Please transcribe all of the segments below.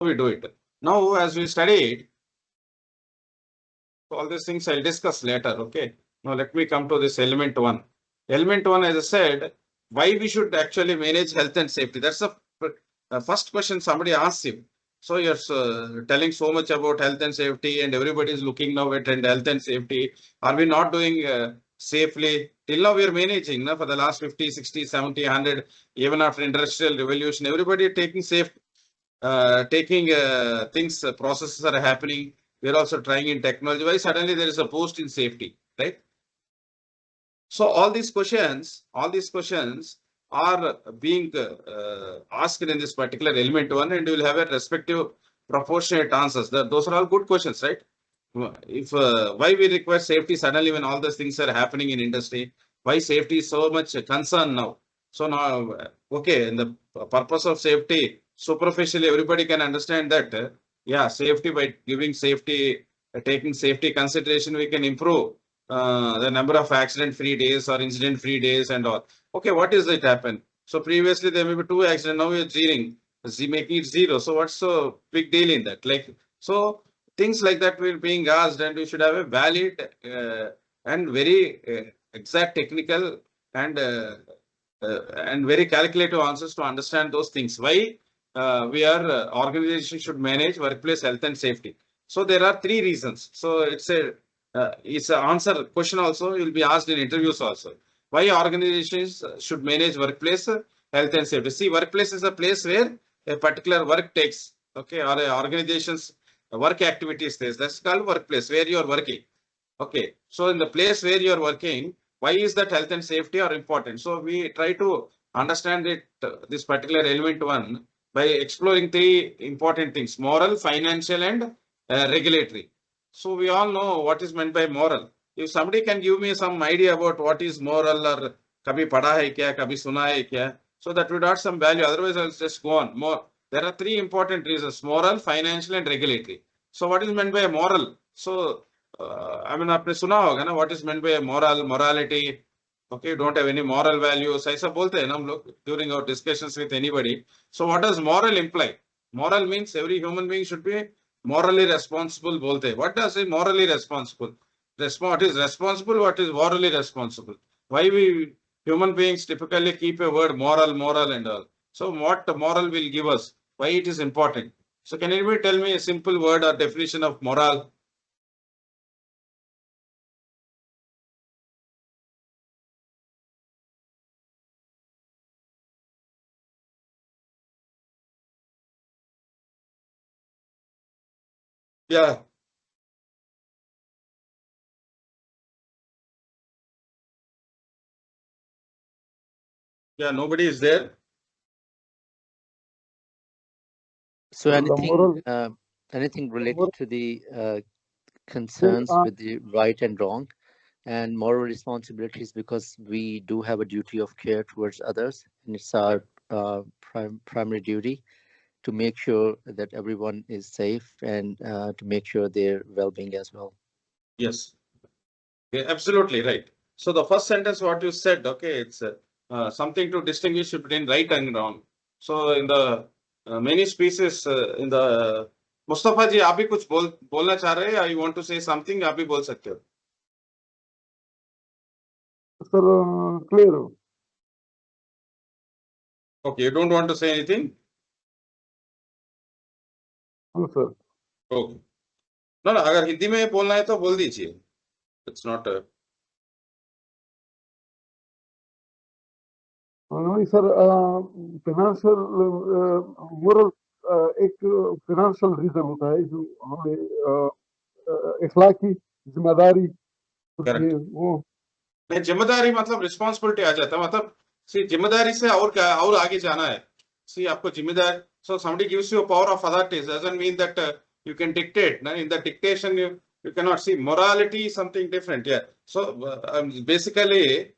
we do it. Now, as we studied, all these things I'll discuss later. Okay. Now, let me come to this element one. Element one, as I said, why we should actually manage health and safety. That's the first question somebody asks you. So you're telling so much about health and safety, and everybody is looking now at health and safety. Are we not doing safely? Till now, we are managing for the last 50, 60, 70, 100, even after industrial revolution. Everybody taking safe, taking things, processes are happening. We're also trying in technology. Why suddenly there is a boost in safety, right? So all these questions are being asked in this particular element one, and you will have a respective proportionate answers. Those are all good questions, right? If why we require safety suddenly when all these things are happening in industry? Why safety is so much concern now? So now, okay, in the purpose of safety, superficially everybody can understand that. Yeah, safety by giving safety, taking safety consideration, we can improve the number of accident-free days or incident-free days and all. Okay, what is it happen? So previously there may be 2 accidents, now we're making it 0. So what's the big deal in that? Like, so things like that will being asked, and we should have a valid and very exact technical and very calculative answers to understand those things. Why organization should manage workplace health and safety. So there are 3 reasons. So it's an answer question also. You will be asked in interviews also. Why organizations should manage workplace health and safety? See, workplace is a place where a particular work takes. Okay, or a organization's work activities there. That's called workplace, where you are working. Okay, so in the place where you are working, why is that health and safety are important? So we try to understand it, this particular element one, by exploring 3 important things: moral, financial, and regulatory. So we all know what is meant by moral. If somebody can give me some idea about what is moral, or kabhi padha hai kya, kabhi suna hai kya, so that would add some value. Otherwise, I'll just go on. There are 3 important reasons: moral, financial, and regulatory. So what is meant by moral? So I mean, आपने सुना होगा ना, what is meant by morality? Okay, don't have any moral values. ऐसा बोलते हैं ना हम लोग during our discussions with anybody. So what does moral imply? Moral means every human being should be morally responsible. बोलते हैं. What does it morally responsible? What is responsible? What is morally responsible? Why we human beings typically keep a word moral and all. So what moral will give us? Why it is important? So can anybody tell me a simple word or definition of moral? Yeah, yeah, nobody is there. So So the moral, anything the related moral to the thing, concerns with the right and wrong and moral responsibilities, because we do have a duty of care towards others, and it's our primary duty to make sure that everyone is safe and to make sure their well-being as well. Yes, yeah, absolutely right. So the first sentence, what you said, okay, it's something to distinguish between right and wrong. So in the many species, in the Mustafa जी आप भी कुछ बोलना चाह रहे हैं? You want to say something? आप भी बोल सकते हो. sir, clear. Okay, you don't want to say anything? No, sir. Okay. No, अगर हिंदी में बोलना है तो बोल दीजिए. It's not a... नहीं सर, फाइनेंशियल मोरल एक फाइनेंशियल रीजन होता है जो हमें इखलाकी जिम्मेदारी होती है वो. नहीं, जिम्मेदारी मतलब रिस्पॉन्सिबिलिटी आ जाता है. मतलब सी जिम्मेदारी से और क्या और आगे जाना है. सी आपको जिम्मेदार, so somebody gives you a power of authority doesn't mean that you can dictate. In the dictation you cannot see. Morality is something different. Yeah. So basically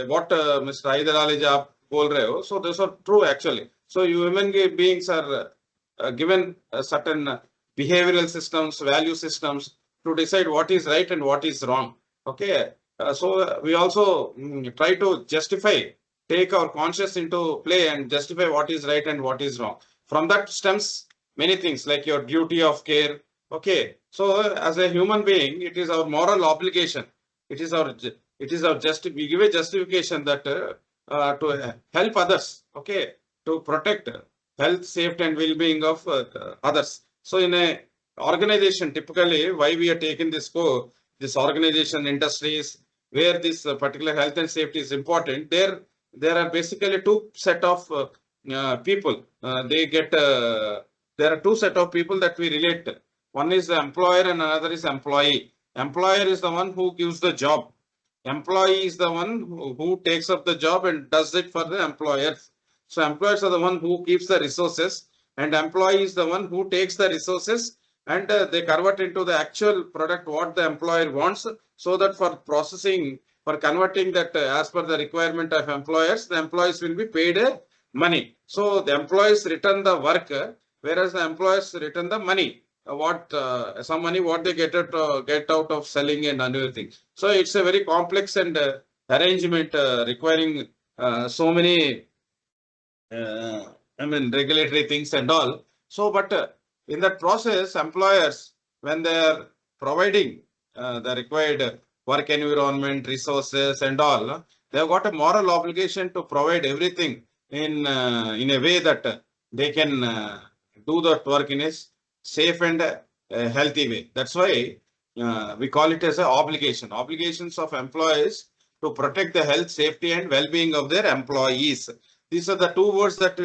what Mr. Hyder Ali ji आप बोल रहे हो, so those are true actually. So human beings are given certain behavioral systems, value systems to decide what is right and what is wrong. Okay. So we also try to justify, take our conscience into play and justify what is right and what is wrong. From that stems many things like your duty of care. Okay, so as a human being, it is our moral obligation. It is our we give a justification that to help others. Okay, to protect health, safety, and well-being of others. So in a organization, typically, why we are taking this organization industries where this particular health and safety is important. There are basically two set of people. There are two set of people that we relate. One is the employer and another is employee. Employer is the one who gives the job. Employee is the one who takes up the job and does it for the employers. So employers are the one who keeps the resources, and employee is the one who takes the resources and they convert into the actual product what the employer wants, so that for processing, for converting that as per the requirement of employers, the employees will be paid money. So the employees return the work, whereas the employers return the money. What some money what they get out of selling and other things. So it's a very complex and arrangement requiring so many regulatory things and all. So, but in that process, employers, when they are providing the required work environment, resources and all, they have got a moral obligation to provide everything in a way that they can do that work in a safe and healthy way. That's why we call it as an obligation. Obligations of employees to protect the health, safety and well-being of their employees. These are the two words that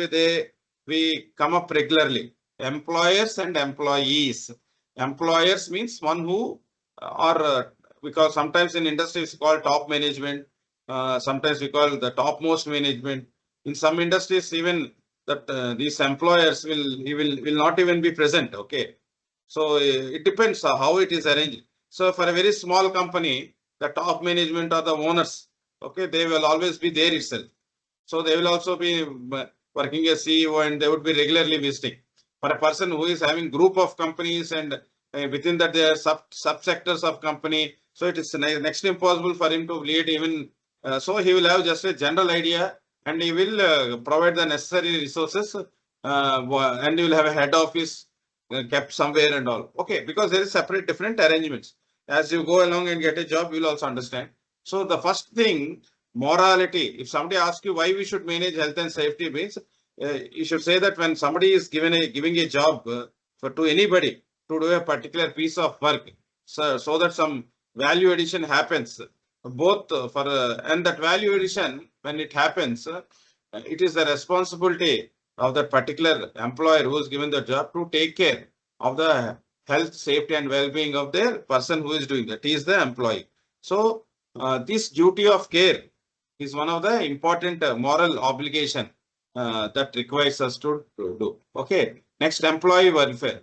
we come up regularly. Employers and employees. Employers means one who are because sometimes in industry it's called top management. Sometimes we call the topmost management. In some industries, even that these employers will not even be present. Okay, so it depends on how it is arranged. So for a very small company, the top management or the owners, okay, they will always be there itself. So they will also be working as CEO and they would be regularly visiting. For a person who is having group of companies and within that there are subsectors of company, so it is next to impossible for him to lead even. So he will have just a general idea and he will provide the necessary resources and he will have a head office kept somewhere and all. Okay, because there is separate different arrangements. As you go along and get a job, you will also understand. So the first thing, morality. If somebody asks you why we should manage health and safety means, you should say that when somebody is giving a job to anybody to do a particular piece of work, so that some value addition happens, both for and that value addition when it happens, it is the responsibility of that particular employer who is given the job to take care of the health, safety, and well-being of their person who is doing that. He is the employee. So this duty of care is one of the important moral obligation that requires us to do. Okay. Next, employee welfare.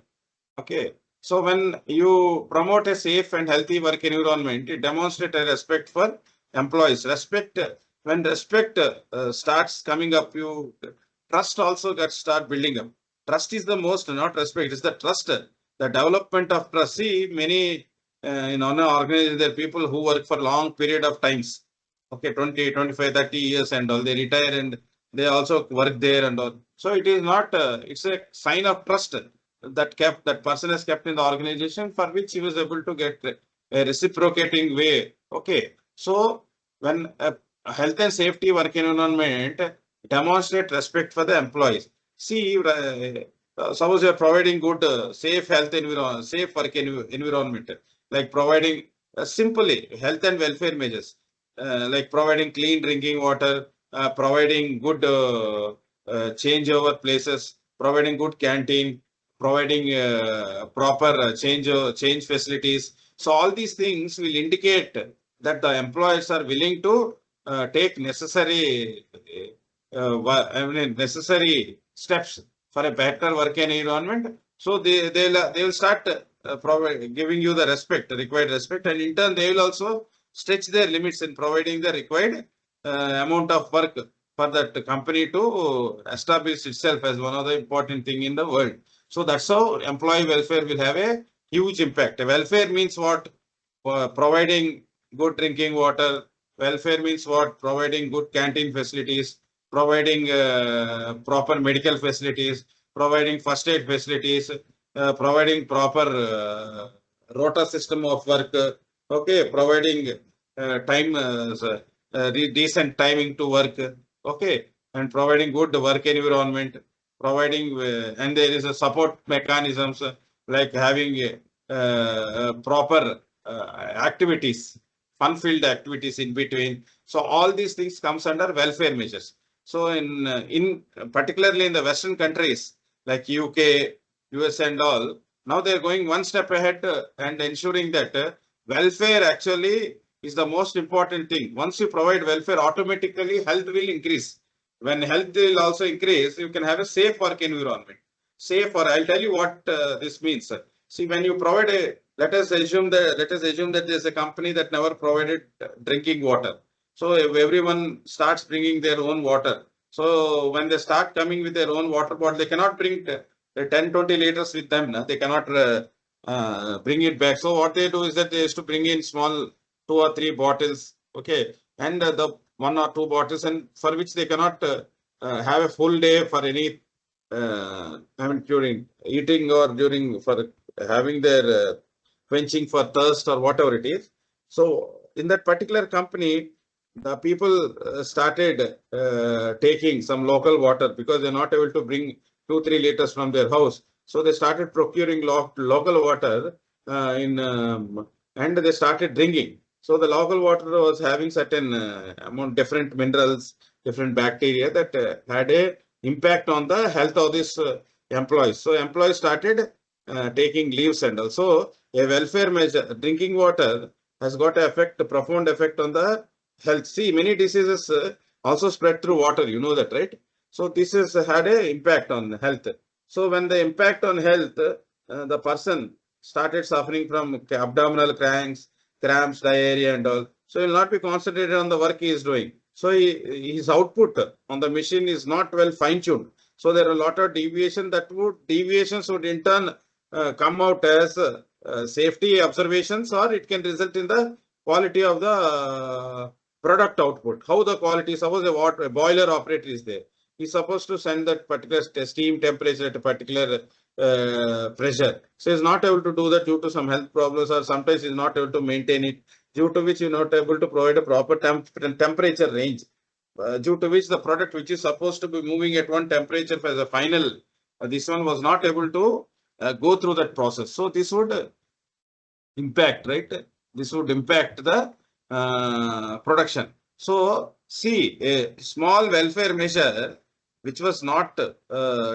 Okay. So when you promote a safe and healthy work environment, it demonstrates a respect for employees. Respect, when respect starts coming up, you trust also gets start building up. Trust is the most, not respect. It's the trust, the development of trust. See, many in an organization, there are people who work for long period of times. Okay, 20, 25, 30 years and all. They retire and they also work there and all. So it is not, it's a sign of trust that person has kept in the organization for which he was able to get a reciprocating way. Okay. So when health and safety work environment demonstrate respect for the employees. See, suppose you are providing good, safe health environment, safe work environment, like providing simply health and welfare measures, like providing clean drinking water, providing good changeover places, providing good canteen, providing proper change facilities. So all these things will indicate that the employers are willing to take necessary necessary steps for a better work environment. So they will start giving you the required respect, and in turn they will also stretch their limits in providing the required amount of work for that company to establish itself as one of the important thing in the world. So that's how employee welfare will have a huge impact. Welfare means what? Providing good drinking water. Welfare means what? Providing good canteen facilities, providing proper medical facilities, providing first aid facilities, providing proper rota system of work, okay, providing time, decent timing to work, okay, and providing good work environment, providing, and there is a support mechanisms like having proper activities, fun-filled activities in between. So all these things comes under welfare measures. So in particularly in the Western countries like UK, US and all, now they're going one step ahead and ensuring that welfare actually is the most important thing. Once you provide welfare, automatically health will increase. When health will also increase, you can have a safe work environment. Safe, or I'll tell you what this means. See, when you provide a, let us assume that there's a company that never provided drinking water. So if everyone starts bringing their own water. So when they start coming with their own water bottle, they cannot bring 10, 20 liters with them. No? They cannot bring it back. So what they do is that they used to bring in small 2 or 3 bottles. Okay. And the 1 or 2 bottles, and for which they cannot have a full day for any, I mean, during eating or during for having their quenching for thirst or whatever it is. So in that particular company, the people started taking some local water because they're not able to bring 2, 3 liters from their house. So they started procuring local water and they started drinking. So the local water was having certain amount, different minerals, different bacteria that had a impact on the health of these employees. So employees started taking leaves, and also a welfare measure, drinking water has got a profound effect on the health. See, many diseases also spread through water, you know that, right? So this has had an impact on health. So when the impact on health, the person started suffering from abdominal cramps, diarrhea and all. So he will not be concentrated on the work he is doing. So his output on the machine is not well fine-tuned. So there are a lot of deviations would in turn come out as safety observations, or it can result in the quality of the product output. How the quality, suppose a boiler operator is there. He's supposed to send that particular steam temperature at a particular pressure. So he's not able to do that due to some health problems, or sometimes he's not able to maintain it, due to which he's not able to provide a proper temperature range, due to which the product which is supposed to be moving at one temperature as a final, this one was not able to go through that process. So this would impact, right? This would impact the production. So see, a small welfare measure which was not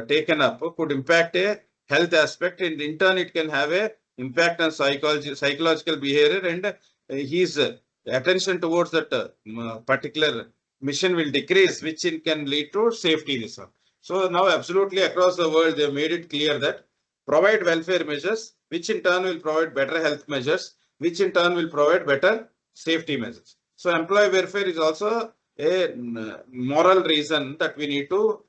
taken up could impact a health aspect, and in turn it can have a impact on psychological behavior, and his attention towards that particular mission will decrease, which can lead to safety this one. So now absolutely across the world they have made it clear that provide welfare measures, which in turn will provide better health measures, which in turn will provide better safety measures. So employee welfare is also a moral reason that we need to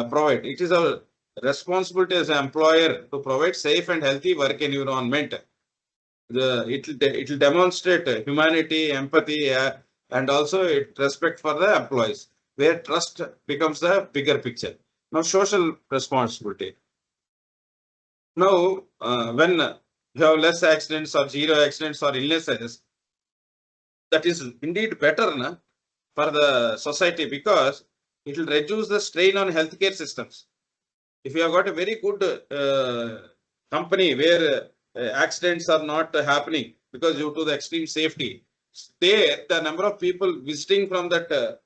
provide. It is our responsibility as an employer to provide safe and healthy work environment. It will demonstrate humanity, empathy, and also respect for the employees, where trust becomes the bigger picture. Now, social responsibility. Now, when you have less accidents or zero accidents or illnesses, that is indeed better for the society, because it will reduce the strain on healthcare systems. If you have got a very good company where accidents are not happening because due to the extreme safety, there the number of people visiting from that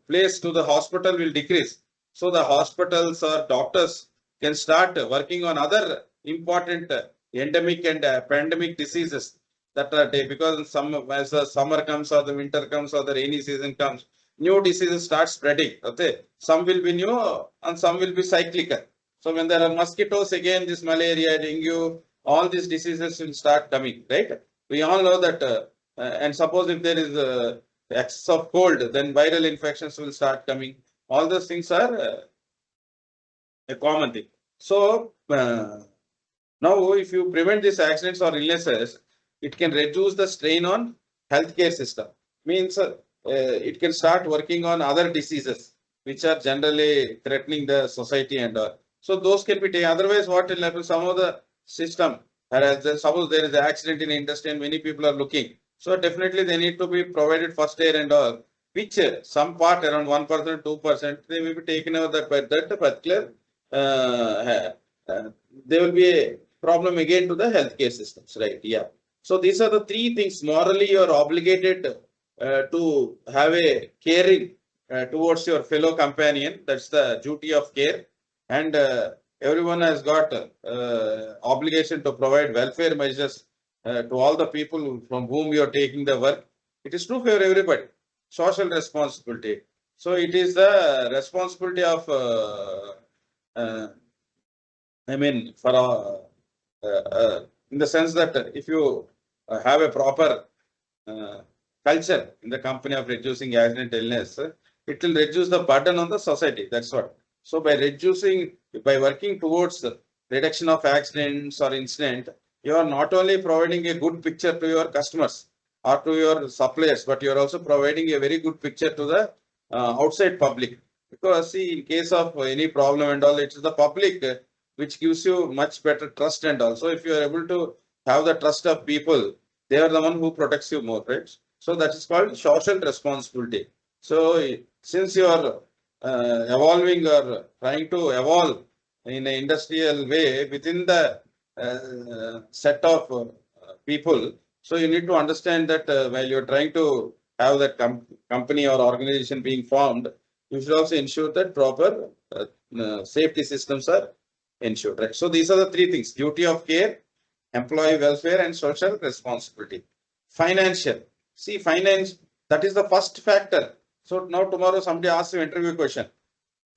place to the hospital will decrease. So the hospitals or doctors can start working on other important endemic and pandemic diseases that are there, because as the summer comes or the winter comes or the rainy season comes, new diseases start spreading. Okay, some will be new and some will be cyclical. So when there are mosquitoes, again this malaria, dengue, all these diseases will start coming, right? We all know that, and suppose if there is excess of cold, then viral infections will start coming. All those things are a common thing. So now, if you prevent these accidents or illnesses, it can reduce the strain on healthcare system. Means it can start working on other diseases which are generally threatening the society and all. So those can be taken. Otherwise, what will happen? Some of the system, suppose there is an accident in industry and many people are looking. So definitely they need to be provided first aid and all, which some part around 1%, 2%, they will be taken over that by that particular, there will be a problem again to the healthcare systems, right? Yeah. So these are the three things. Morally, you are obligated to have a caring towards your fellow companion. That's the duty of care. And everyone has got obligation to provide welfare measures to all the people from whom you are taking the work. It is true for everybody. Social responsibility. So it is the responsibility of, I mean, for in the sense that if you have a proper culture in the company of reducing accident illness, it will reduce the burden on the society. That's what. So by working towards the reduction of accidents or incident, you are not only providing a good picture to your customers or to your suppliers, but you are also providing a very good picture to the outside public. Because see, in case of any problem and all, it is the public which gives you much better trust, and also if you are able to have the trust of people, they are the one who protects you more, right? So that is called social responsibility. So since you are evolving or trying to evolve in an industrial way within the set of people, so you need to understand that while you're trying to have that company or organization being formed, you should also ensure that proper safety systems are ensured, right? So these are the three things: duty of care, employee welfare, and social responsibility. Financial. See, finance, that is the first factor. So now tomorrow somebody asks you interview question,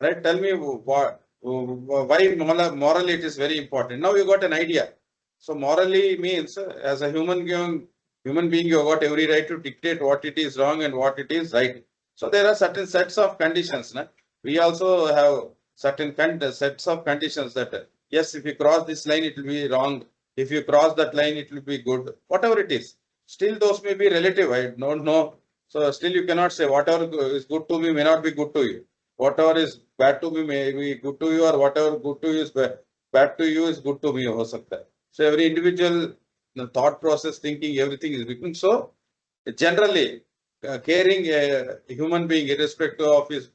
right? Tell me why morally it is very important. Now you got an idea. So morally means as a human being, you have got every right to dictate what it is wrong and what it is right. So there are certain sets of conditions. Na? We also have certain sets of conditions that yes, if you cross this line, it will be wrong. If you cross that line, it will be good. Whatever it is. Still, those may be relative. I don't know. So still, you cannot say whatever is good to me may not be good to you. Whatever is bad to me may be good to you, or whatever good to you is bad to you is good to me. हो सकता है. So every individual the thought process, thinking, everything is different. So generally, caring a human being, irrespective of his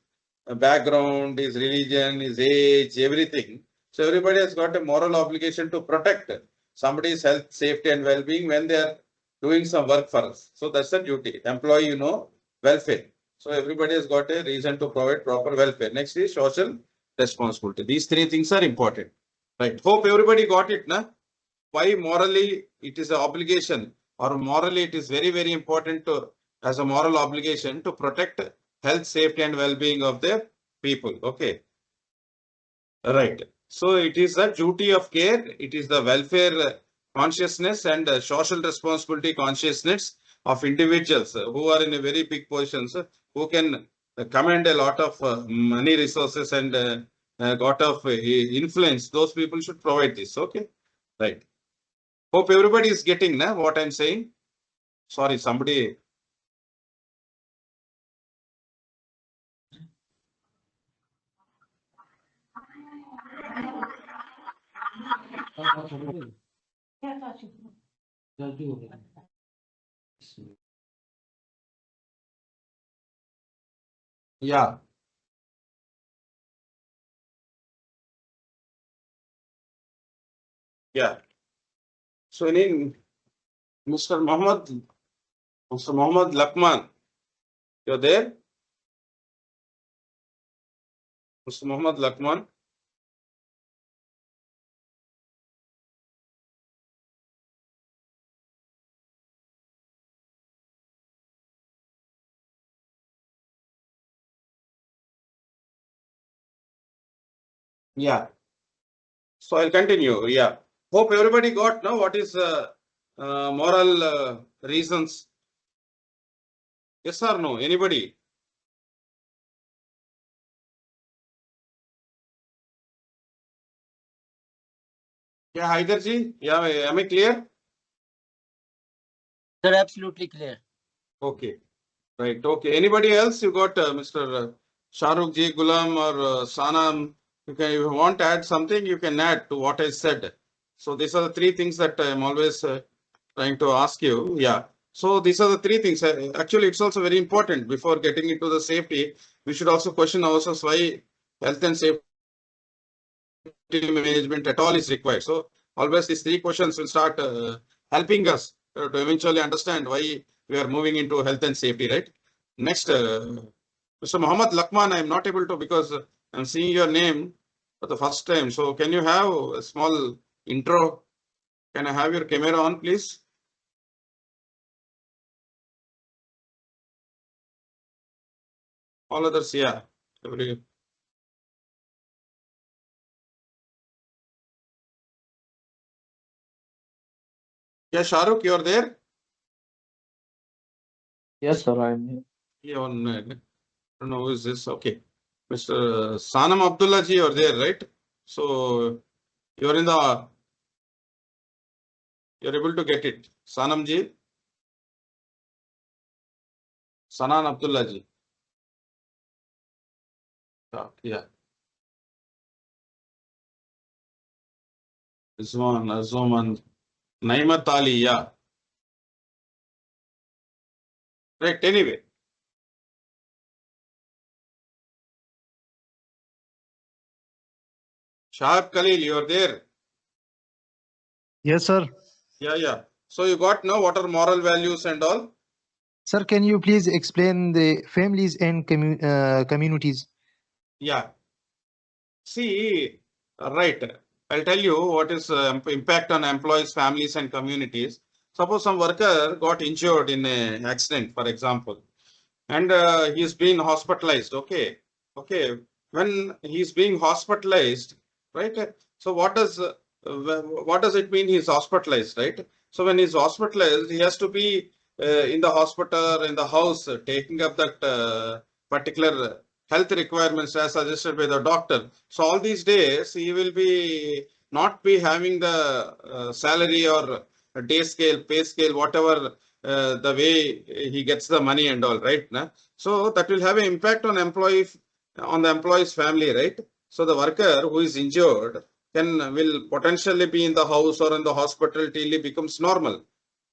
background, his religion, his age, everything. So everybody has got a moral obligation to protect somebody's health, safety, and well-being when they are doing some work for us. So that's the duty. Employee, welfare. So everybody has got a reason to provide proper welfare. Next is social responsibility. These three things are important. Right. Hope everybody got it, na? Why morally it is an obligation, or morally it is very, very important to, as a moral obligation, to protect health, safety, and well-being of the people. Okay. Right. So it is the duty of care. It is the welfare consciousness and social responsibility consciousness of individuals who are in a very big positions, who can command a lot of money resources and a lot of influence. Those people should provide this. Okay. Right. Hope everybody is getting what I'm saying. Sorry, somebody. Yeah. Yeah. So in Mr. Mohammed Lakman, you're there? Mr. Mohammed Lakman. Yeah. So I'll continue. Yeah. Hope everybody got now what is moral reasons. Yes or no? Anybody? Yeah, Haidarji? Yeah, am I clear? They're absolutely clear. Okay. Right. Okay. Anybody else? You got Mr. Shahrukh Ji, Gulam, or Sanam? if you want to add something, you can add to what I said. So these are the three things that I'm always trying to ask you. Yeah. So these are the three things. Actually, it's also very important before getting into the safety. We should also question ourselves why health and safety management at all is required. So always these three questions will start helping us to eventually understand why we are moving into health and safety, right? Next, Mr. Muhammad Lakman, I'm not able to because I'm seeing your name for the first time. So can you have a small intro? Can I have your camera on, please? All others, yeah. Yeah, Shahrukh, you're there? Yes, sir, I'm here. Yeah, I don't know who is this. Okay. Mr. Sanam Abdullah ji, you're there, right? So you're you're able to get it. Sanam ji, Sanan Abdullah ji. Yeah. Rizwan, Azuman, Naimat Ali, yeah. Right, anyway. Shahab Khalil, you're there. Yes, sir. Yeah. So you got now what are moral values and all? Sir, can you please explain the families and communities? Yeah. See, right. I'll tell you what is impact on employees, families, and communities. Suppose some worker got injured in an accident, for example, and he's been hospitalized. Okay. When he's being hospitalized, right? So what does it mean? He's hospitalized, right? So when he's hospitalized, he has to be in the hospital, in the house, taking up that particular health requirements as suggested by the doctor. So all these days, he will be not be having the salary or day scale, pay scale, whatever the way he gets the money and all, right? Nah? So that will have an impact on the employee's family, right? So the worker who is injured will potentially be in the house or in the hospital till he becomes normal.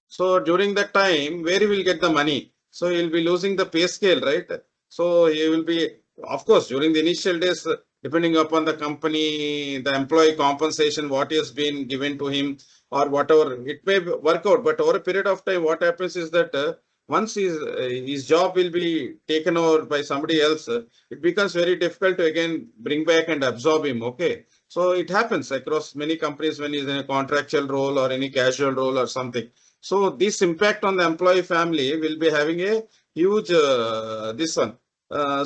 So during that time, where he will get the money? So he will be losing the pay scale, right? So he will be, of course, during the initial days, depending upon the company, the employee compensation, what has been given to him or whatever, it may work out. But over a period of time, what happens is that once his job will be taken over by somebody else, it becomes very difficult to again bring back and absorb him. Okay. So it happens across many companies when he's in a contractual role or any casual role or something. So this impact on the employee family will be having a huge this one.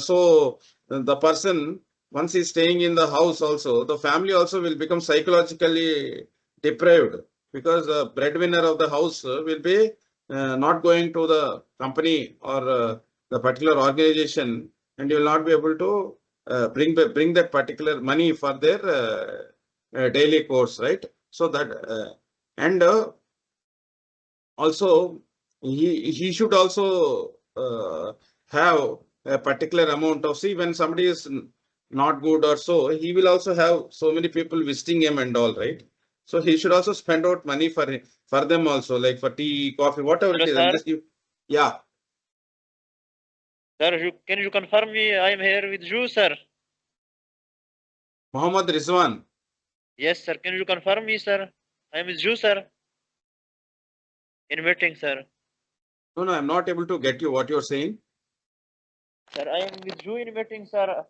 So the person once he's staying in the house also, the family also will become psychologically deprived because the breadwinner of the house will be not going to the company or the particular organization, and you will not be able to bring that particular money for their daily course, right? So that and also he should also have a particular amount of, see, when somebody is not good or so, he will also have so many people visiting him and all, right? So he should also spend out money for them also, like for tea, coffee, whatever it is. Hello, And sir. just give, yeah. Sir, can you confirm me? I am here with you, sir. Muhammad Rizwan. Yes, sir. Can you confirm me, sir? I am with you, sir. In meeting, sir. No, I'm not able to get you what you're saying. Sir, I am with you in meeting, sir.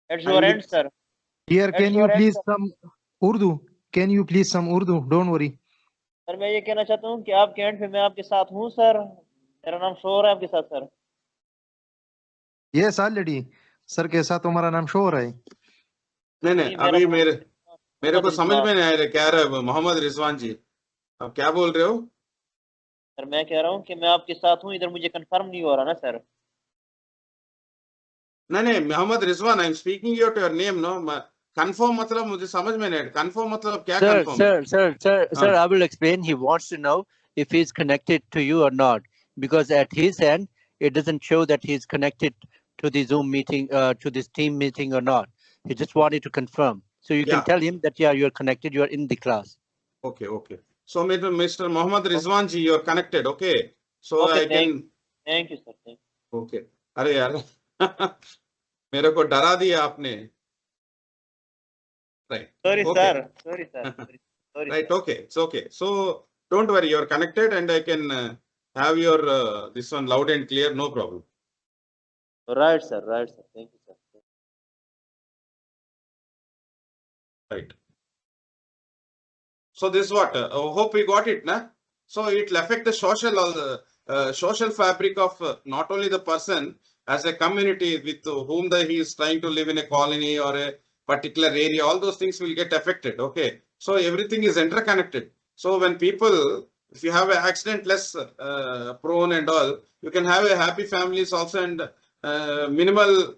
At I'm your end, with- sir. Dear, At can you your end, please sir. some Urdu? Can you please some Urdu? Don't worry. Sir मैं ये कहना चाहता हूँ कि आपके and पे मैं आपके साथ हूँ सर मेरा नाम शो हो रहा है आपके साथ सर Yes, already. सर के साथ तुम्हारा नाम शो हो रहा है. नहीं नहीं, मेरा अभी नाम मेरे को मोहम्मद समझ में रिजवान। नहीं आ रहा क्या रहा है मोहम्मद रिजवान जी, आप क्या बोल रहे हो? सर मैं कह रहा हूँ कि मैं आपके साथ हूँ इधर मुझे कंफर्म नहीं हो रहा ना सर नहीं Mohammad Rizwan, I am speaking your name, no confirm मतलब मुझे समझ में नहीं, कंफर्म मतलब क्या Sir, कंफर्म है? sir, I will explain. He wants to know if he's connected to you or not, because at his end, it doesn't show that he's connected to the Zoom meeting, to this team meeting or not. He just wanted to confirm. So you can Yeah. tell him that, yeah, you're connected, you're in the class. Okay, okay. So Mr. Mohammed Rizwan ji, you're connected. Okay. So Okay, I can. thank you, sir. Thank you. Okay. अरे यार मेरे को डरा दिया आपने. Right. Sorry, Okay. sir. Sorry, sir. Sorry, Right. sir. Okay. It's okay. So don't worry. You're connected, and I can have your this one loud and clear. No problem. Right, sir. Right, sir. Thank you, sir. Right. So this is what hope we got it, na? So it will affect the social fabric of not only the person as a community with whom he is trying to live in a colony or a particular area. All those things will get affected. Okay. So everything is interconnected. So when people, if you have an accident less prone and all, you can have a happy families also and minimal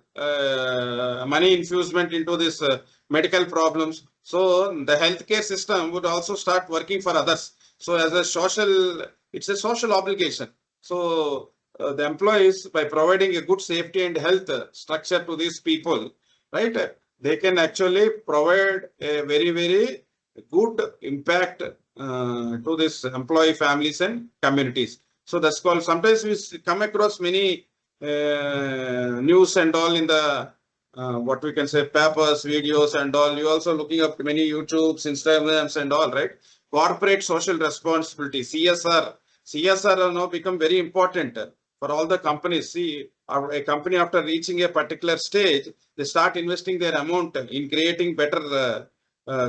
money infusement into this medical problems. So the healthcare system would also start working for others. So as a social, it's a social obligation. So the employees, by providing a good safety and health structure to these people, right, they can actually provide a very, very good impact to this employee families and communities. So that's called, sometimes we come across many news and all in the what we can say papers, videos and all. You also looking up many YouTubes, Instagrams and all, right? Corporate social responsibility, CSR. CSR have now become very important for all the companies. See, a company after reaching a particular stage, they start investing their amount in creating better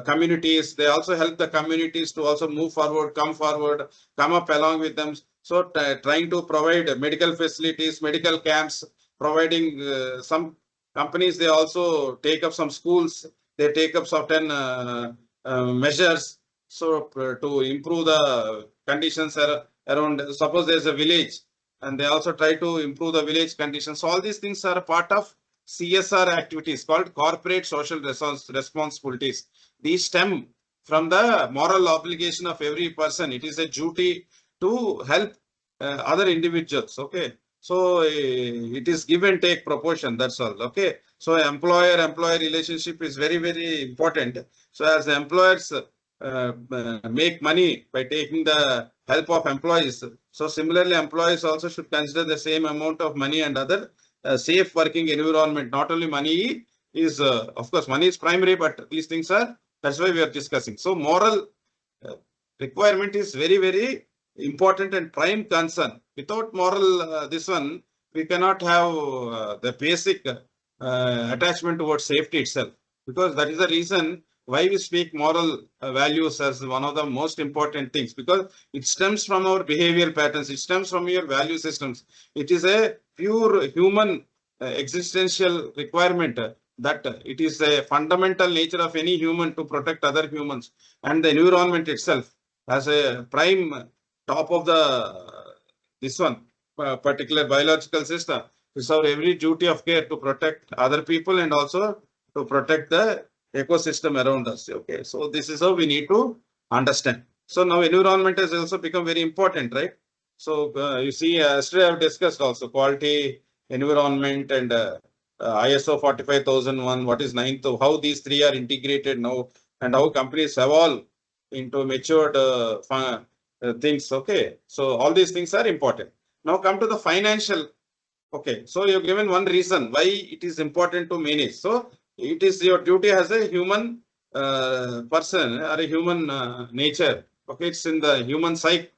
communities. They also help the communities to also move forward, come up along with them. So trying to provide medical facilities, medical camps, providing some companies, they also take up some schools, they take up certain measures. So to improve the conditions around, suppose there's a village and they also try to improve the village conditions. So all these things are part of CSR activities called corporate social responsibilities. These stem from the moral obligation of every person. It is a duty to help other individuals. Okay. So it is give and take proportion. That's all. Okay. So employer-employee relationship is very, very important. So as the employers make money by taking the help of employees. So similarly, employees also should consider the same amount of money and other safe working environment. Not only money is, of course, money is primary, but these things are, that's why we are discussing. So moral requirement is very, very important and prime concern. Without moral, this one, we cannot have the basic attachment towards safety itself, because that is the reason why we speak moral values as one of the most important things, because it stems from our behavioral patterns, it stems from your value systems. It is a pure human existential requirement that it is a fundamental nature of any human to protect other humans and the environment itself as a prime top of the this one particular biological system. It's our every duty of care to protect other people and also to protect the ecosystem around us. Okay, so this is how we need to understand. So now environment has also become very important, right? So you see, yesterday I've discussed also quality, environment, and ISO 45001. What is ninth? How these three are integrated now, and how companies evolve into matured things. Okay, so all these things are important. Now come to the financial. Okay, so you've given one reason why it is important to manage. So it is your duty as a human person or a human nature. Okay, it's in the human psyche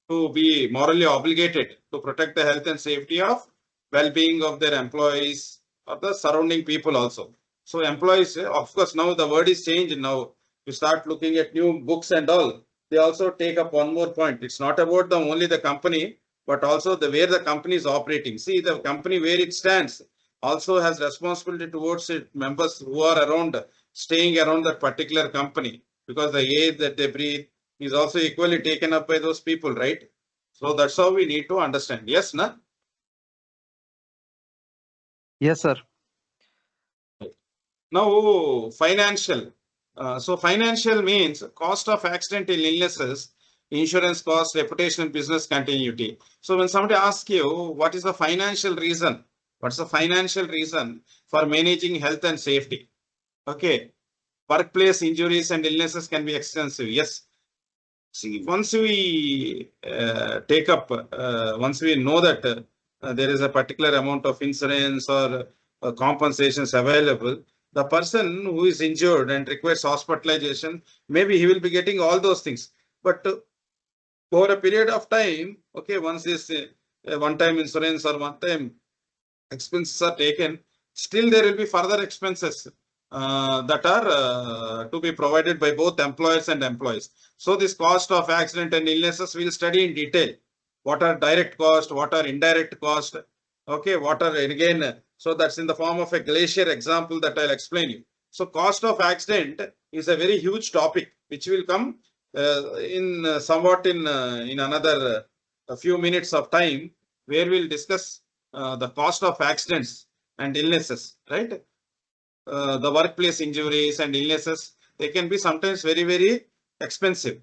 to be morally obligated to protect the health and safety of well-being of their employees or the surrounding people also. So employees, of course, now the word is changed. Now you start looking at new books and all. They also take up one more point. It's not about the only the company, but also the where the company is operating. See, the company where it stands also has responsibility towards its members who are around, staying around that particular company, because the air that they breathe is also equally taken up by those people, right? So that's how we need to understand. Yes, na? Yes, sir. Now, financial. So financial means cost of accidental illnesses, insurance cost, reputation, business continuity. So when somebody asks you what is the financial reason What's the financial reason for managing health and safety? Okay. Workplace injuries and illnesses can be extensive. Yes. See, once we once we know that there is a particular amount of insurance or compensations available, the person who is injured and requires hospitalization, maybe he will be getting all those things. But over a period of time, okay, once this one-time insurance or one-time expenses are taken, still there will be further expenses that are to be provided by both employers and employees. So this cost of accident and illnesses we'll study in detail. What are direct cost, what are indirect cost, okay, what are again, so that's in the form of a glacier example that I'll explain you. So cost of accident is a very huge topic which will come in somewhat in another a few minutes of time, where we'll discuss the cost of accidents and illnesses, right? The workplace injuries and illnesses, they can be sometimes very, very expensive.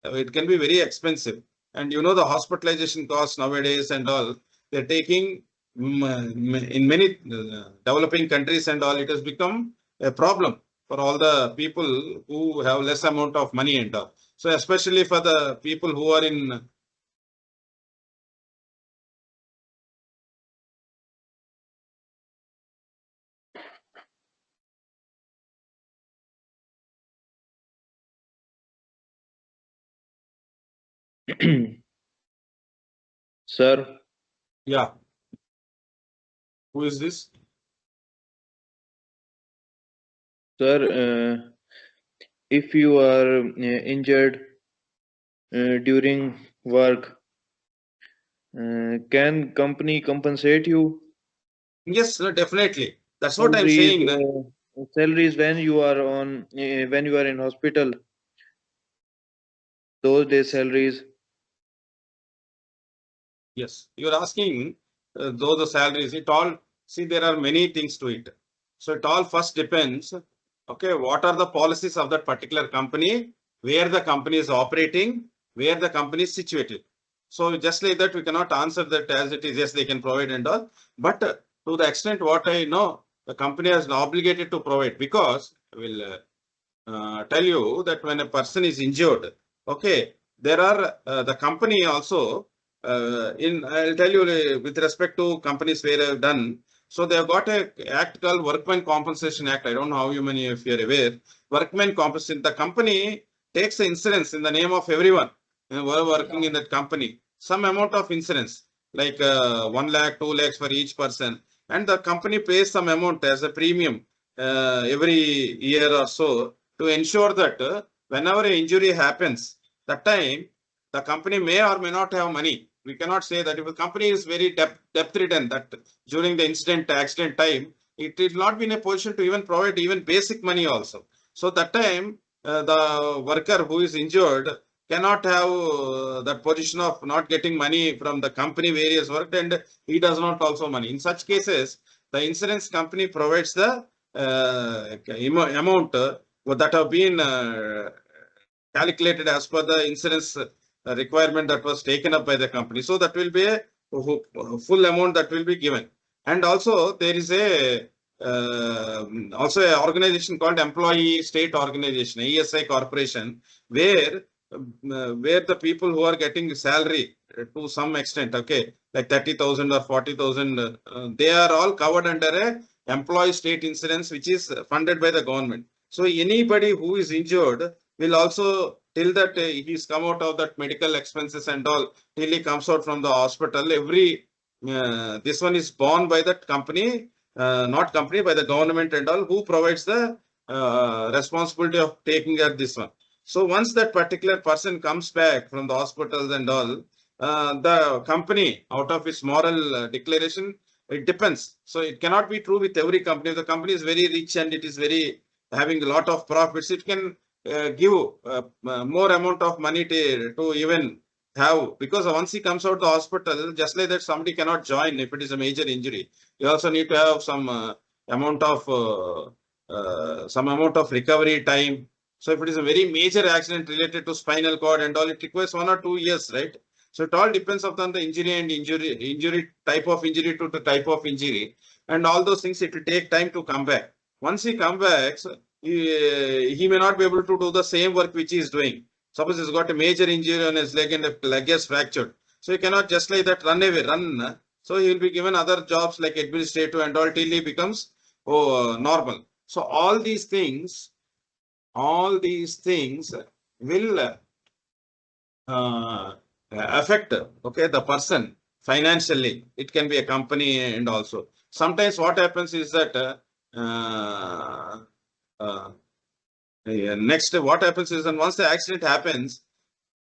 It can be very expensive. And you know, the hospitalization costs nowadays and all, they're taking in many developing countries and all, it has become a problem for all the people who have less amount of money and all. So especially for the people who are in Sir, yeah. Who is this? sir, if you are injured during work, can company compensate you? Yes, no, definitely. That's what I'm Salaries, saying. salaries when you are on when you are in hospital, those days salaries. Yes, you're asking though the salaries, it all, see, there are many things to it. So it all first depends, okay, what are the policies of that particular company, where the company is operating, where the company is situated. So just like that, we cannot answer that as it is, yes, they can provide and all. But to the extent what I know, the company has obligated to provide, because I will tell you that when a person is injured, okay, there are the company also I'll tell you with respect to companies where I've done. So they have got a act called Workmen Compensation Act. I don't know how you many if you're aware. Workmen Compensation. The company takes the insurance in the name of everyone who are working in that company. Some amount of insurance, like 1 lakh, 2 lakhs for each person, and the company pays some amount as a premium every year or so, to ensure that whenever an injury happens, that time the company may or may not have money. We cannot say that if a company is very debt ridden, that during the accident time, it will not be in a position to even provide even basic money also. So that time, the worker who is injured cannot have that position of not getting money from the company where he has worked, and he does not also money. In such cases, the insurance company provides the amount that have been calculated as per the insurance requirement that was taken up by the company. So that will be a full amount that will be given. And also there is a also an organization called Employee State Organization, ESI Corporation, where the people who are getting salary to some extent, okay, like 30,000 or 40,000, they are all covered under a employee state insurance, which is funded by the government. So anybody who is injured will also, till that he's come out of that medical expenses and all, till he comes out from the hospital, every this one is borne by that company, not company, by the government and all, who provides the responsibility of taking care of this one. So once that particular person comes back from the hospitals and all, the company, out of its moral declaration, it depends. So it cannot be true with every company. If the company is very rich and it is very having a lot of profits, it can give more amount of money to even have, because once he comes out the hospital, just like that, somebody cannot join if it is a major injury. You also need to have some amount of recovery time. So if it is a very major accident related to spinal cord and all, it requires 1 or 2 years, right? So it all depends upon the injury and injury type of injury to the type of injury, and all those things. It will take time to come back. Once he comes back, so he may not be able to do the same work which he is doing. Suppose he's got a major injury on his leg and the leg is fractured, so he cannot just like that run away, run. So he will be given other jobs like administrative and all till he becomes normal. So all these things will affect the person financially. It can be a company, and also sometimes what happens is that next what happens is, and once the accident happens,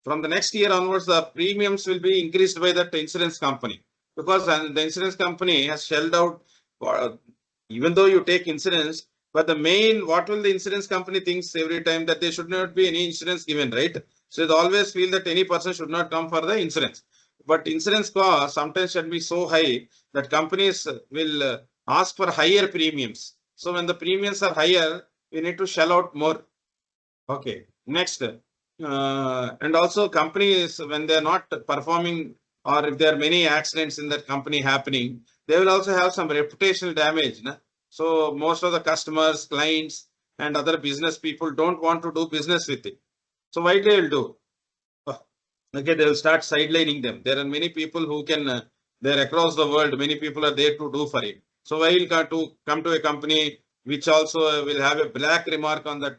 from the next year onwards the premiums will be increased by that insurance company, because the insurance company has shelled out even though you take insurance, but the main, what will the insurance company thinks every time, that there should not be any insurance given, right? So they always feel that any person should not come for the insurance. But insurance cost sometimes should be so high that companies will ask for higher premiums. So when the premiums are higher, we need to shell out more. Okay, next. And also companies, when they're not performing, or if there are many accidents in that company happening, they will also have some reputational damage. Na? So most of the customers, clients, and other business people don't want to do business with it. So what they will do? Okay, they will start sidelining them. There are many people who can, they're across the world, many people are there to do for it. So why will come to a company which also will have a black remark on that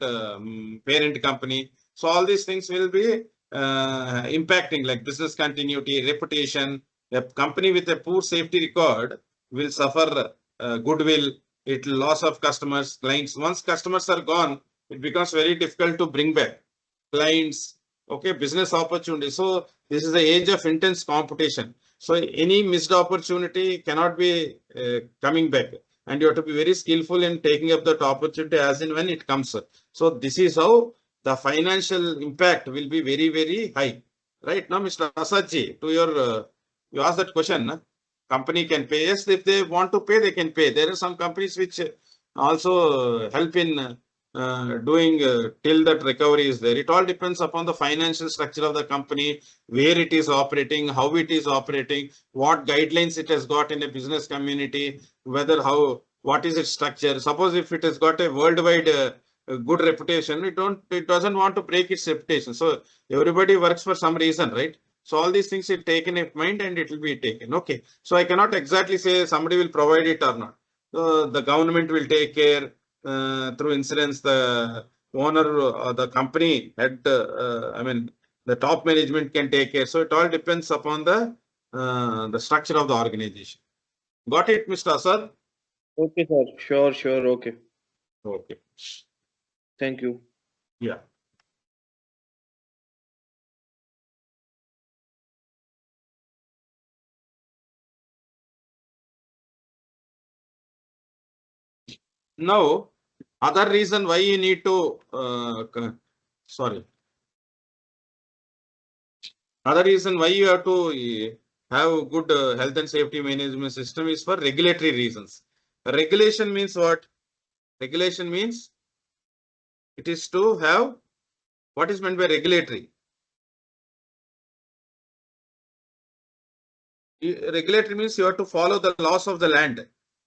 parent company. So all these things will be impacting like business continuity, reputation. A company with a poor safety record will suffer goodwill, it loss of customers, clients. Once customers are gone, it becomes very difficult to bring back clients. Okay, business opportunity. So this is the age of intense competition. So any missed opportunity cannot be coming back, and you have to be very skillful in taking up that opportunity as and when it comes. So this is how the financial impact will be very, very high. Right now, Mr. Asadji, to your, you asked that question, company can pay. Yes, if they want to pay, they can pay. There are some companies which also help in doing till that recovery is there. It all depends upon the financial structure of the company, where it is operating, how it is operating, what guidelines it has got in a business community, whether what is its structure. Suppose if it has got a worldwide good reputation, it doesn't want to break its reputation. So everybody works for some reason, right? So all these things are taken in mind and it will be taken. Okay. So I cannot exactly say somebody will provide it or not. So the government will take care through insurance, the owner, the company head, the top management can take care. So it all depends upon the structure of the organization. Got it, Mr. Asad? Okay, sir. Sure. Okay. Okay. Thank you. Yeah. Now, other reason why you need to, other reason why you have to have good health and safety management system is for regulatory reasons. Regulation means what? Regulation means it is to have, what is meant by regulatory? Regulatory means you have to follow the laws of the land.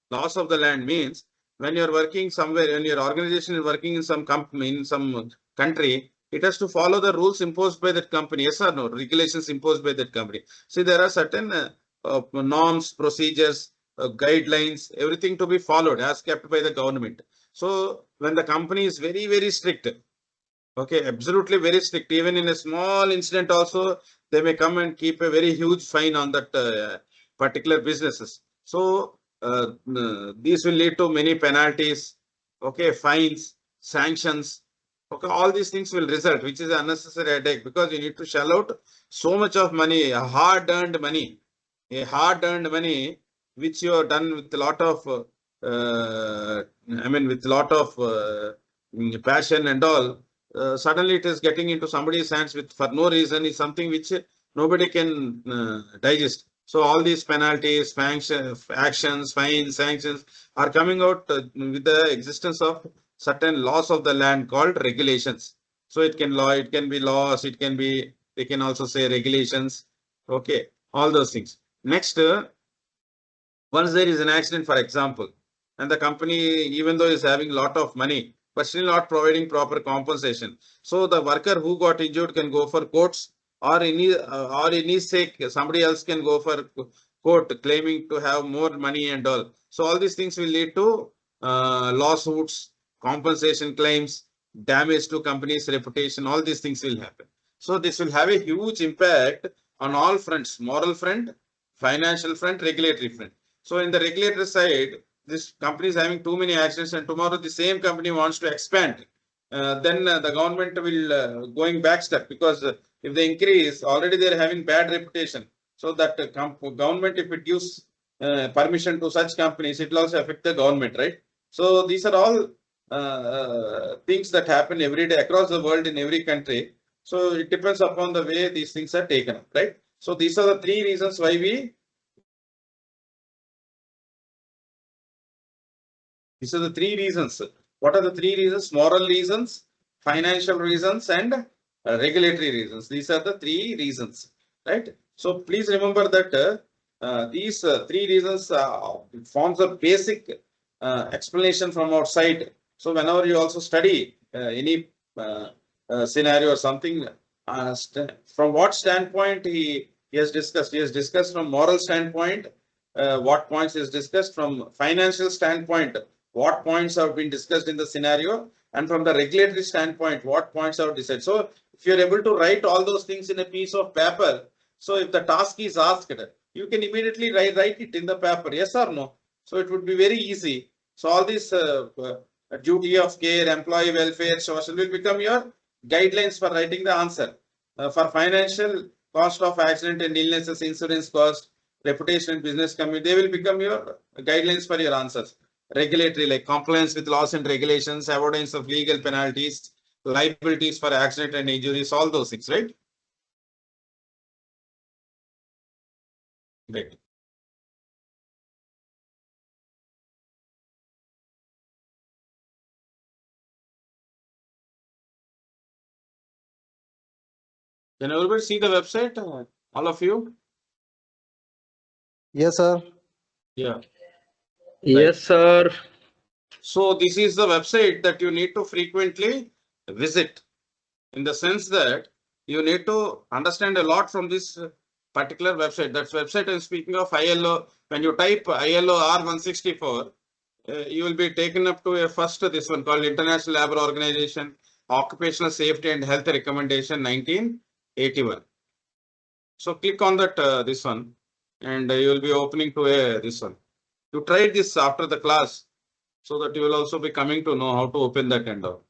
Laws of the land means when you are working somewhere, when your organization is working in some company, in some country, it has to follow the rules imposed by that company. Yes or no? Regulations imposed by that company. See, there are certain norms, procedures, guidelines, everything to be followed as kept by the government. So when the company is very, very strict, okay, absolutely very strict, even in a small incident also, they may come and keep a very huge fine on that particular businesses. So these will lead to many penalties, okay, fines, sanctions. Okay, all these things will result, which is unnecessary headache, because you need to shell out so much of money, a hard-earned money, which you have done with a lot of, with a lot of passion and all. Suddenly it is getting into somebody's hands with for no reason is something which nobody can digest. So all these penalties, actions, fines, sanctions are coming out with the existence of certain laws of the land called regulations. So it can be laws, it can be, they can also say regulations. Okay, all those things. Next, once there is an accident, for example, and the company, even though is having a lot of money, but still not providing proper compensation. So the worker who got injured can go for courts, or in his sake, somebody else can go for court claiming to have more money and all. So all these things will lead to lawsuits, compensation claims, damage to company's reputation. All these things will happen. So this will have a huge impact on all fronts: moral front, financial front, regulatory front. So in the regulator side, this company is having too many accidents, and tomorrow the same company wants to expand. Then the government will going back step, because if they increase, already they are having bad reputation. So that government, if it gives permission to such companies, it will also affect the government, right? So these are all things that happen every day across the world in every country. So it depends upon the way these things are taken up, right? So these are the three reasons why we. These are the three reasons. What are the three reasons? Moral reasons, financial reasons, and regulatory reasons. These are the three reasons, right? So please remember that these three reasons forms a basic explanation from our side. So whenever you also study any scenario or something, from what standpoint he has discussed? He has discussed from moral standpoint. What points is discussed from financial standpoint, what points have been discussed in the scenario, and from the regulatory standpoint, what points have decided. So if you're able to write all those things in a piece of paper, so if the task is asked, you can immediately write it in the paper, yes or no. So it would be very easy. So all this duty of care, employee welfare, social will become your guidelines for writing the answer. For financial, cost of accident and illnesses, insurance cost, reputation and business community, they will become your guidelines for your answers. Regulatory, like compliance with laws and regulations, avoidance of legal penalties, liabilities for accident and injuries, all those things, right? Right. Can everybody see the website? All of you? Yes, sir. Yeah. Yes, sir. So this is the website that you need to frequently visit, in the sense that you need to understand a lot from this particular website. That's website I'm speaking of, ILO. When you type ILO R164, you will be taken up to a first this one called International Labour Organization Occupational Safety and Health Recommendation 1981. So click on that this one, and you will be opening to a this one. You try this after the class, so that you will also be coming to know how to open that and all.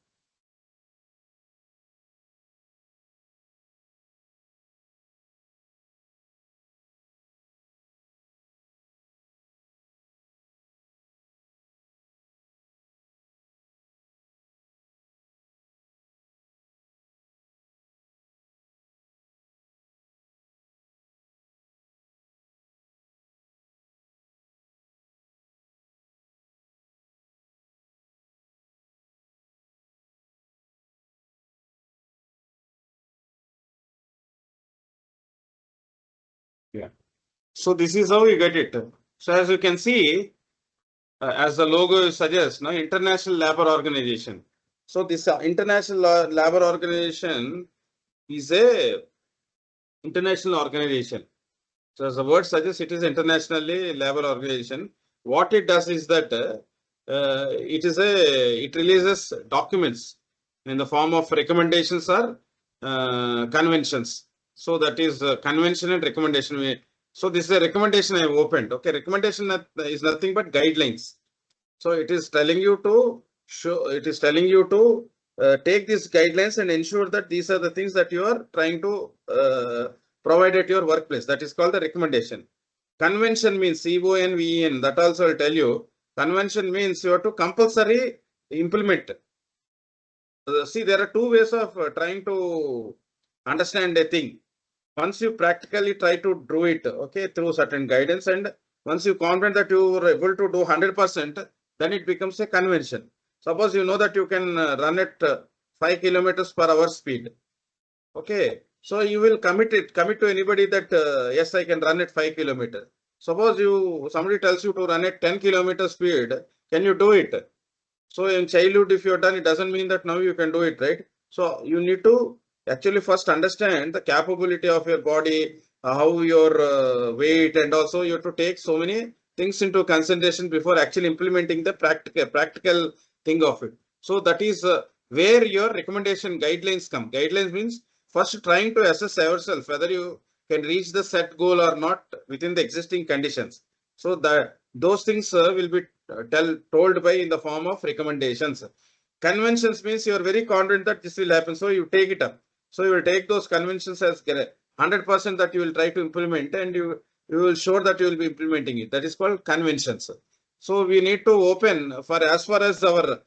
Yeah. So this is how you get it. So as you can see, as the logo suggests, no, International Labour Organization. So this International Labour Organization is a international organization. So as the word suggests, it is internationally labor organization. What it does is that it releases documents in the form of recommendations or conventions. So that is convention and recommendation. So this is a recommendation I have opened. Okay, recommendation is nothing but guidelines. So it is telling you to show. It is telling you to take these guidelines and ensure that these are the things that you are trying to provide at your workplace. That is called the recommendation. Convention means CONVEN. That also will tell you. Convention means you have to compulsory implement. See, there are two ways of trying to understand a thing. Once you practically try to do it, okay, through certain guidance, and once you confident that you are able to do 100%, then it becomes a convention. Suppose you know that you can run at 5 kilometers per hour speed. Okay, So you will commit to anybody that yes, I can run at 5 kilometers. Suppose somebody tells you to run at 10 kilometer speed, can you do it? So in childhood, if you're done, it doesn't mean that now you can do it, right? So you need to actually first understand the capability of your body, how your weight, and also you have to take so many things into consideration before actually implementing the practical thing of it. So that is where your recommendation guidelines come. Guidelines means first trying to assess ourselves whether you can reach the set goal or not within the existing conditions. So that those things will be told by in the form of recommendations. Conventions means you are very confident that this will happen, so you take it up. So you will take those conventions as 100% that you will try to implement, and you will show that you will be implementing it. That is called conventions. So we need to open for as far as our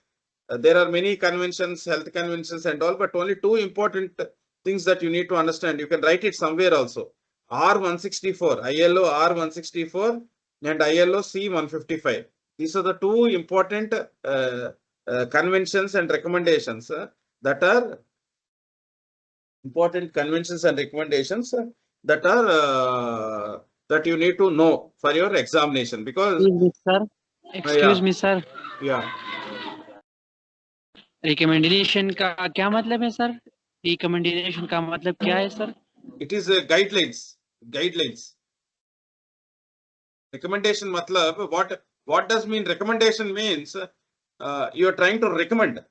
there are many conventions, health conventions and all, but only two important things that you need to understand. You can write it somewhere also. R164, ILO R164 and ILO C155. These are the two important conventions and recommendations that are important conventions and recommendations that are that you need to know for your examination, because Excuse me, sir. Excuse yeah, me, sir. yeah, recommendation का क्या मतलब है sir? Recommendation का मतलब क्या है sir? it is guidelines. Recommendation matlab, what does mean? Recommendation means you are trying to recommend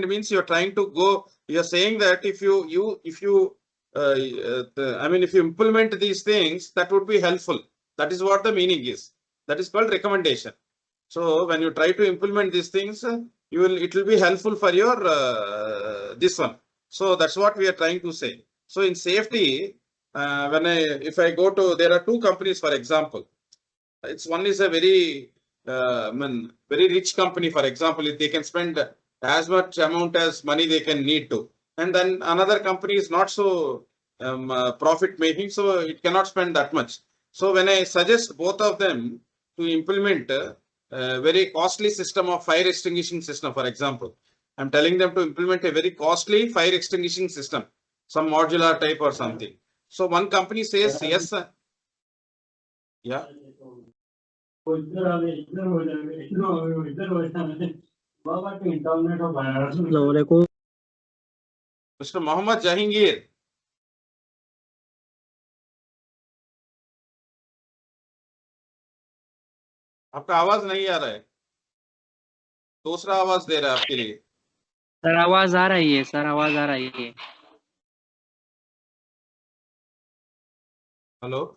means you are trying to go, you are saying that if you I mean if you implement these things, that would be helpful. That is what the meaning is. That is called recommendation. So when you try to implement these things, it will be helpful for your this one. So that's what we are trying to say. So in safety, if I go to, there are two companies, for example. One is a very very rich company, for example, if they can spend as much amount as money they can need to, and then another company is not so profit making, so it cannot spend that much. So when I suggest both of them to implement a very costly system of fire extinguishing system, for example, I'm telling them to implement a very costly fire extinguishing system, some modular type or something. So one company says yes, yeah. Mr. Mohammed Jahangir. आपका आवाज नहीं आ रहा है, दूसरा आवाज दे रहा है आपके लिए. सर आवाज आ रही है, सर आवाज आ रही है. Hello,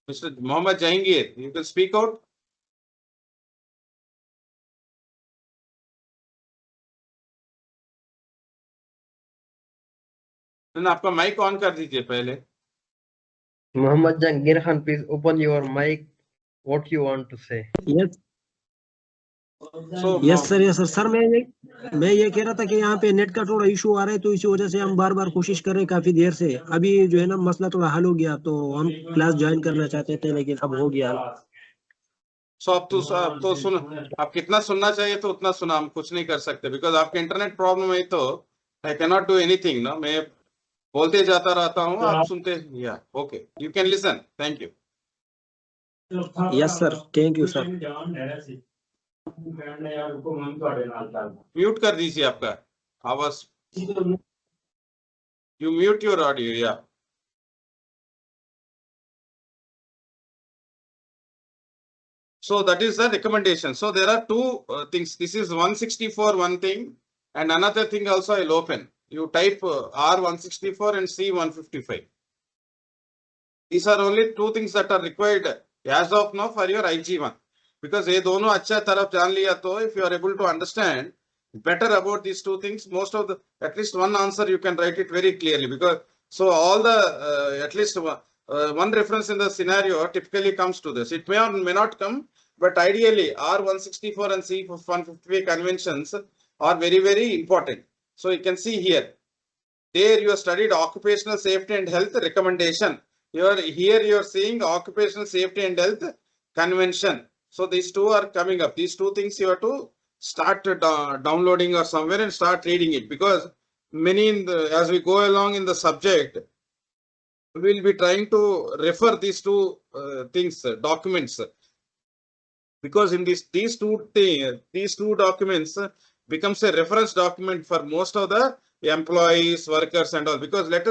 Mr. Mohammed Jahangir, you can speak out. आपका माइक ऑन कर दीजिए पहले. Muhammad Jahangir Khan, please open your mic. What you want to say? Yes. So, yes sir sir मैं ये कह रहा था कि यहाँ पे नेट का थोड़ा इशू आ रहा है, तो इसी वजह से हम बार बार कोशिश कर रहे हैं काफी देर से. अभी जो है ना मसला थोड़ा हल हो गया, तो हम क्लास ज्वाइन करना चाहते थे, लेकिन अब हो गया. सो अब तो सुन, आप कितना सुनना चाहिए तो उतना सुना, हम कुछ नहीं कर सकते बिकॉज आपके इंटरनेट प्रॉब्लम है, तो I can not do anything ना. मैं बोलते जाता रहता हूँ, आप सुनते. या okay, you can listen. Thank you. Yes sir, thank you sir. Mute कर दीजिए आपका आवाज. You mute your audio. या so that is the recommendation. So there are two things. This is 164 one thing, and another thing also I'll open. You type R164 and C155. These are only two things that are required as of now for your IG1. Because ये दोनों अच्छा तरफ जान लिया तो, if you are able to understand better about these two things, most of the, at least one answer you can write it very clearly. Because so all the at least one reference in the scenario typically comes to this. It may or may not come, but ideally R164 and C155 conventions are very, very important. So you can see here, there you have studied occupational safety and health recommendation. Here you are seeing occupational safety and health convention. So these two are coming up. These two things you have to start downloading or somewhere and start reading it, because many as we go along in the subject, will be trying to refer these two things, documents, because in these two documents becomes a reference document for most of the employees, workers, and all. Because let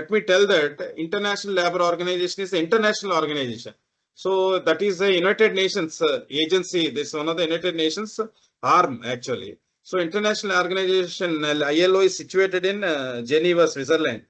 me tell that International Labour Organization is an international organization. So that is the United Nations agency. This is one of the United Nations arm actually. So international organization ILO is situated in Geneva, Switzerland.